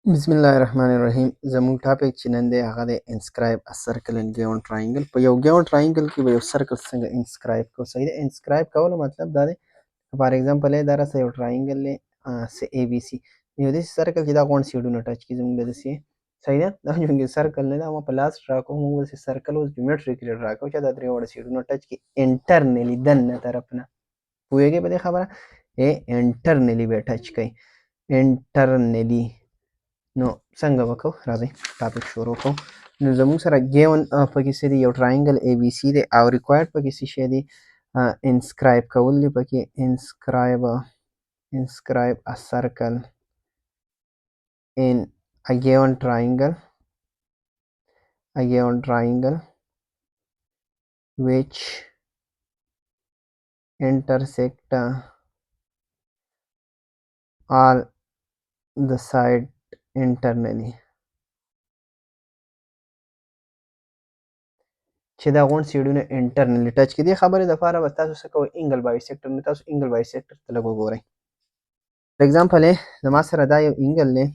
بسم الله الرحمن الرحیم. زموږ ټاپک چې نن دی هغه دی انسکرایب ا سرکل ان ګیون ټراینګل. په یو ګیون ټراینګل کې به یو سرکل څنګه انسکرایب کوو. صحیح ده. انسکرایب کولو مطلب دا دی فار ایگزامپل دا راسه یو ټراینګل دی س ای بی سی. یو داسې سرکل چې دا غونډ سیډونه ټچ کړي زموږ داسې. صحیح ده. دا چې سرکل نه دا ما په لاس ډرا کوم. موږ داسې سرکل اوس جیومټریکلی ډرا کوو چې دا درې وړه سیډونه ټچ کړي انټرنلی دننه طرف نه. پوهېږئ په دې خبره؟ انټرنلی به ټچ کوي. انټرنلی نو څنګه وکړو؟ راځئ ټاپک شروع کوو. نو زموږ سره ګیون پکې څه دی؟ یو ټراینګل ای بي سی دی او ریکوایرډ پکې څه شی دی؟ انسکرایب کول دی پکې. انسکرایب ا سرکل in a given triangle which intersect all the side internally. چې دا غونډ سیډونه انټرنلی ټچ کړي. دې خبرې دپاره به تاسو څه کوئ؟ انګل بایسیکټر. نو تاسو انګل بایسیکټر ته لږ وګورئ. فار ایگزامپل زما سره دا یو انګل دی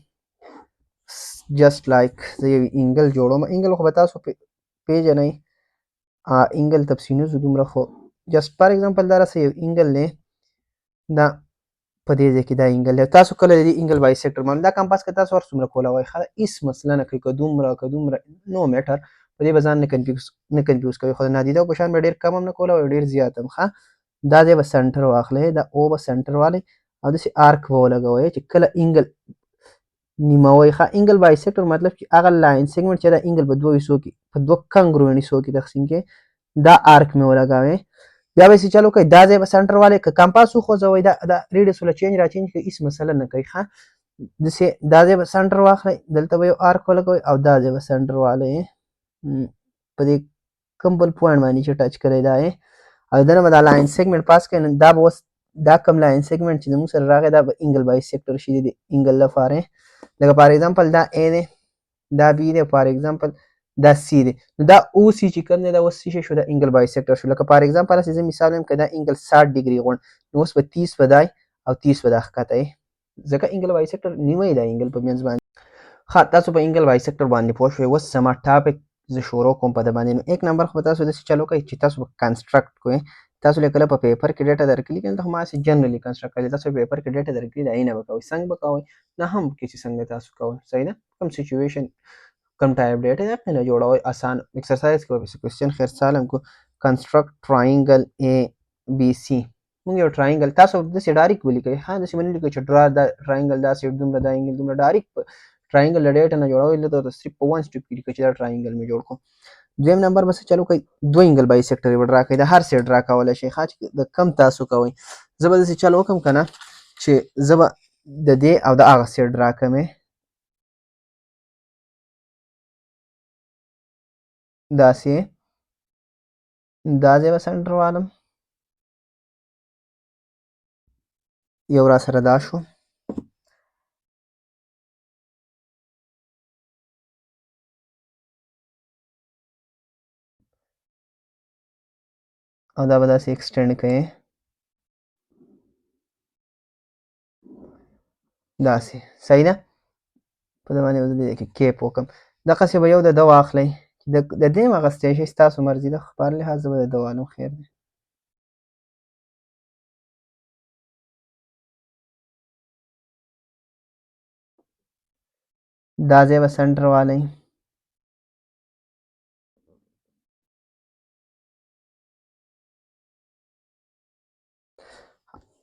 جسټ لایک زه یو انګل جوړوم. انګل خو به تاسو پیژنئ. انګل تفصیل نه ځو دومره، خو جسټ فار ایگزامپل دا راسه یو انګل دی. دا په دې ځای کې دا انګل دی. تاسو کله د دې انګل بایسیکټر معلوم دا کمپاس که تاسو هر څومره کولای هېڅ مسله نه کوي. که دومره نو میټر په دې به ځان نه کنفیوز کوي. خو د نادیده په شان به ډېر کم هم نه کولای او ډېر زیات هم. دا ځای به سنټر واخلئ، دا او به سنټر والئ او داسې آرک به ولګوئ چې کله انګل نیموئ. انګل بایسیکټر مطلب چې هغه لاین سیګمنټ چې دا انګل په دوه حصو کې په دوه کنګروینټ حصو کې تقسیم کې دا آرک مې ولګاوئ. بیا به یې چلو کوئ. دا ځای به سنټر والئ. که کمپاس وخوځوئ دا ریډیس وله چینج را چینج کوي، هېڅ مسله نه کوي. داسې دا ځای به سنټر واخلئ، دلته به یو آرک ولګوئ او دا ځای به سنټر والئ په دې کوم بل پوینټ باندې چې ټچ کړی دا او دنه به دا لاین سیګمنټ پاس کوئ. نو دا به اوس دا کوم لاین سیګمنټ چې زموږ سره راغی دا به انګل بایسیکټر شي د انګل لپاره. لکه فار ایگزامپل دا ای دی، دا بی دی، فار ایگزامپل دا سی دی. نو دا او سی چې کوم دی دا اوس څه شو؟ دا انګل بایسیکټر شو. لکه فار ایگزامپل زه مثال وایم که دا انګل 60 ډیګري غوند نو اوس به 30 به دی او 30 به دا ښکته یې، ځکه انګل بایسیکټر نیمه دا انګل په منځ باندې. تاسو په انګل بایسیکټر باندې پوه شوئ. اوس زما ټاپک زه شروع کوم په د باندې. نو ایک نمبر خو به تاسو داسې چلو کوئ چې تاسو به کنسټرکټ کوئ. تاسو له کله په پیپر کې ډیټا درکړي کنه ته ماسې جنرالي کنسټرکټ کوئ. تاسو پیپر کې ډیټا درکړي دا نه به کوئ، څنګه به کوئ؟ نه هم کې چې څنګه تاسو کوئ. صحیح ده. کوم سچویشن کوم ټایپ ډیټا دا نه جوړوئ. آسان ایکسرسایز کوئ. کوېسچن خیر سالم کو. کنسټرکټ ټراینګل ای بی سی. موږ یو ټراینګل تاسو داسې ډایرکټ ولیکئ. داسې باندې لیکئ چې ډرا دا ټراینګل دا سیټ دومره دا انګل دومره ډایرکټ ټراینګل له ډیټا نه جوړوئ. دلته صرف په 1 سټپ کې لیکئ چې دا ټراینګل مې جوړ کړو. دویم نمبر به څه چلو کوئ؟ دوه انګل بایسیکټر به ډرا کوئ. د هر سیټ ډرا کولی شئ. چې د کم تاسو کوئ. زه به داسې چل وکړم که نه چې زه به د دې او د هغه سیټ ډرا کړم. داسې دا ځای به سنټر والم. یو را سره دا شو. او دا به داسې ایکسټینډ کوئ داسې. صحیح ده. په دې باندې به زه کیپ وکړم. دقسې به یو د ده واخلئ. د دې هم اخیستی شئ، ستاسو مرضي ده. په هر لحاظ زه به د ده والم. خیر دی. دا ځای به سنټر والئ.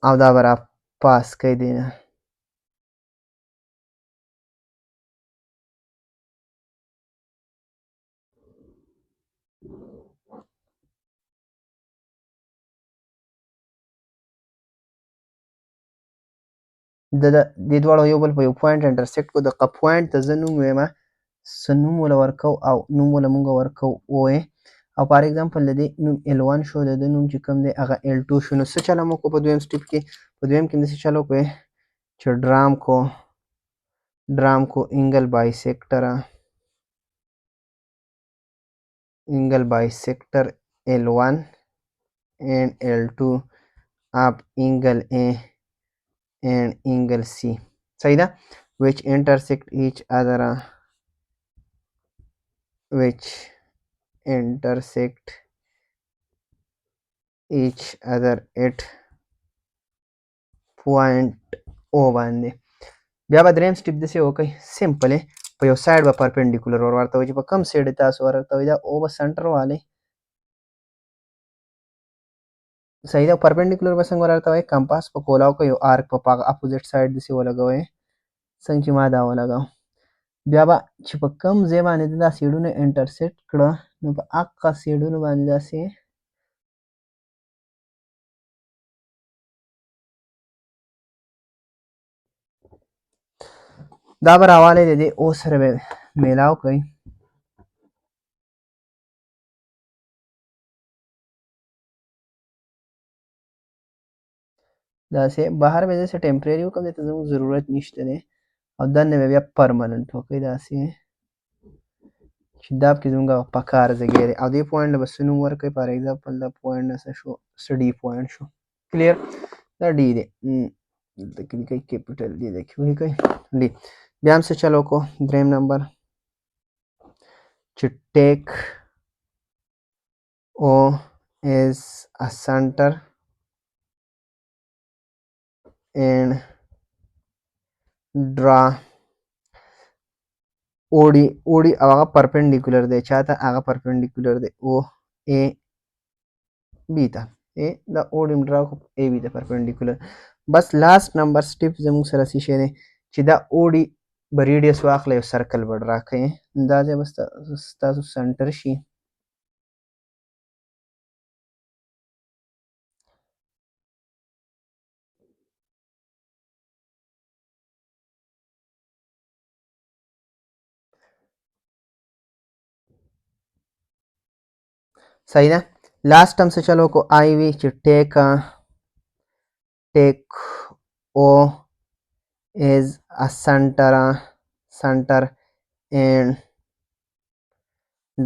او دا به را پاس کوئ دی نه. دې دواړو یو بل په یو پوینټ انټرسیکټ کړو. دغه پوینټ ته زه نوم ویمه، څه نوم وله ورکوو او نوم وله موږ ورکوو او او فار ایگزامپل د دې نوم L1 شو، د ده نوم چې کوم دی هغه L2 شو. نو څه چله مو وکړو په دویم سټپ کې؟ په دویم کې داسې چل وکړئ چې ډرام کو انګل بایسیکټر L1 and L2 of angle A and angle C. صحیح ده. which intersect each other which intersect each other at point O باندې. بیا به دریم سټیپ داسې وکئ سمپل په یو سایډ به پرپنډیکولر ور ورته وي چې په کوم سایډ تاسو ورته وي دا او به سنټر والی صحیح ده. پرپنډیکولر به څنګه ورته وي کمپاس په کولاو کې یو آرک په هغه اپوزیټ سایډ داسې ولګوئ څنګه چې ما دا ولګاو. بیا به چې په کوم ځای باندې دا سیډونه انټرسیکټ کړه نو په هغه سیډونو باندې داسې دا به راوالی د دې او سره به میلاو کړئ. داسې بهر به داسې ټمپرري وکړم دې ته زموږ ضرورت نشته دی او دننه به بیا پرمننټ وکړئ داسې چې دا پکې زموږ پکار ځای دی او دې پوینټ له به څه نوم ورکړئ فار ایگزامپل دا پوینټ نه څه شو څه ډي پوینټ شو کلیر دا ډي دی دلته کې لیکئ کیپیټل ډي ده کې ولیکئ ډي. بیا هم څه چل وکړو دریم نمبر چې ټیک او is a center and draw OD هغه پرپنډیکولر دی چاته هغه پرپنډیکولر دی او A B ته دا OD ډرا کو A B ته پرپنډیکولر. بس لاست نمبر سټیپ زموږ سره څه شی دی چې دا OD به ریډیوس واخلئ یو سرکل به ډرا کړئ دا ځای به ستاسو سنټر شي. صحیح ده. لاست هم څه چل وکړو آی وي چې ټیک او is a center and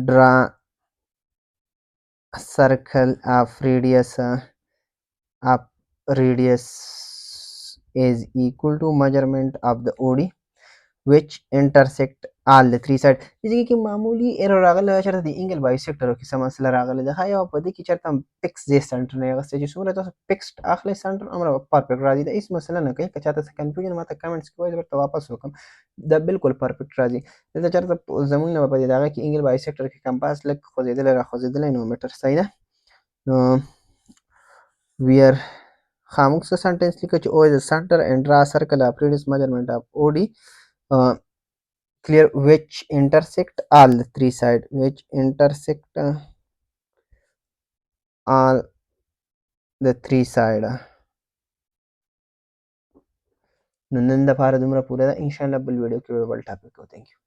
draw a circle of radius is equal to measurement of the OD which intersect all the three side. دې کې معمولی ایرر راغلی چېرته د انګل بایسیکټر کې څه مسله راغلی ده ښایي او په دې کې چېرته پکس دې سنټر نه اخیستی چې څومره تاسو پکسډ اخلئ سنټر هومره پرفیکټ راځي دا هېڅ مسله نه کوي که چاته څه کنفیوژن ماته کمنټس کې وایي زه ورته واپس وکړم دا بالکل پرفیکټ راځي. دلته چېرته زموږ نه به په دې دغه کې انګل بایسیکټر کې کمپاس لږ خوځېدلی راخوځېدلی نو میټر صحیح ده. نو ویر موږ څه سنټنس لیکو چې او از سنټر اینډ ډرا سرکل اف ریډیوس میجرمنټ اف OD clear which intersect all the three side which intersect all the three side. نو نن دپاره دومره پوره ده انشاءالله بل ویډیو کې به بل ټاپک کوو. تھینک یو.